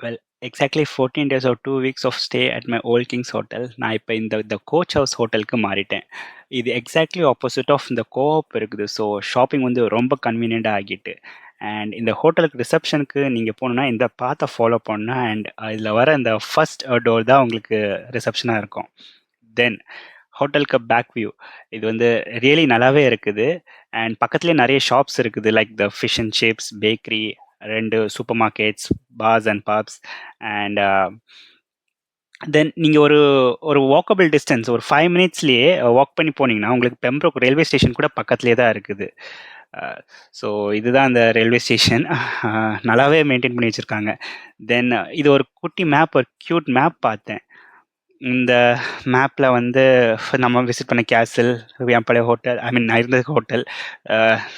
Well exactly 14 days or 2 weeks of stay at my old kings hotel. நான் இப்போ இந்த coach house ஹோட்டலுக்கு மாறிட்டேன். இது எக்ஸாக்ட்லி ஆப்போசிட் ஆஃப் இந்த கோஆப் இருக்குது. ஸோ ஷாப்பிங் வந்து ரொம்ப கன்வீனியண்ட்டாக ஆகிட்டு. அண்ட் இந்த ஹோட்டலுக்கு ரிசப்ஷனுக்கு நீங்கள் போகணுன்னா இந்த பாத்தை ஃபாலோ பண்ணணும். அண்ட் இதில் வர இந்த ஃபர்ஸ்ட் டோர் தான் உங்களுக்கு ரிசப்ஷனாக இருக்கும். தென் ஹோட்டலுக்கு பேக் வியூ இது வந்து ரியலி நல்லாவே இருக்குது. அண்ட் பக்கத்துலேயே நிறைய ஷாப்ஸ் இருக்குது, like the fish and chips bakery, 2 supermarkets, bars and pubs. And then நீங்கள் ஒரு ஒரு வாக்கபிள் டிஸ்டன்ஸ் ஒரு 5 மினிட்ஸ்லேயே வாக் பண்ணி போனீங்கன்னா உங்களுக்கு பெம்ப்ரோக் ரயில்வே ஸ்டேஷன் கூட பக்கத்துலேயே தான் இருக்குது. ஸோ இதுதான் அந்த ரயில்வே ஸ்டேஷன். நல்லாவே மெயின்டைன் பண்ணி வச்சுருக்காங்க. தென் இது ஒரு குட்டி மேப், ஒரு க்யூட் மேப் பார்த்தேன். இந்த மேப்பில் வந்து நம்ம விசிட் பண்ண கேசல், என் பழைய ஹோட்டல், ஐ மீன் நான் இருந்த ஹோட்டல்,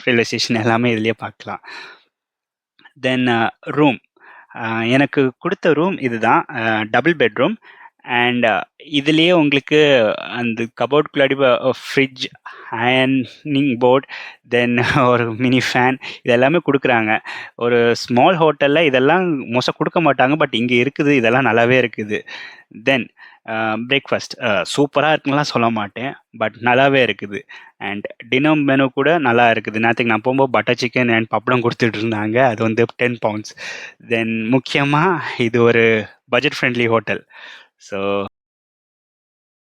ரயில்வே ஸ்டேஷன் எல்லாமே இதுலேயே பார்க்கலாம். தென் ரூம், எனக்கு கொடுத்த ரூம் இதுதான். Double bedroom. அண்ட் இதுலேயே உங்களுக்கு அந்த கபோர்டுக்குள்ளாடி ஃப்ரிட்ஜ், அயர்னிங் போர்ட், தென் ஒரு மினி ஃபேன், இது எல்லாமே கொடுக்குறாங்க. ஒரு ஸ்மால் ஹோட்டலில் இதெல்லாம் மோஸ்ட்டாக கொடுக்க மாட்டாங்க, பட் இங்கே இருக்குது, இதெல்லாம் நல்லாவே இருக்குது. தென் பிரேக்ஃபாஸ்ட் சூப்பராக இருக்குன்னுலாம் சொல்ல மாட்டேன், பட் நல்லாவே இருக்குது. அண்ட் டின்னர் மெனு கூட நல்லா இருக்குது. நேற்றுக்கு நான் போகும்போது பட்டர் சிக்கன் அண்ட் பப்படம் கொடுத்துட்டு இருந்தாங்க, அது வந்து 10 பவுண்ட்ஸ். தென் முக்கியமாக இது ஒரு பட்ஜெட் ஃப்ரெண்ட்லி ஹோட்டல். ஸோ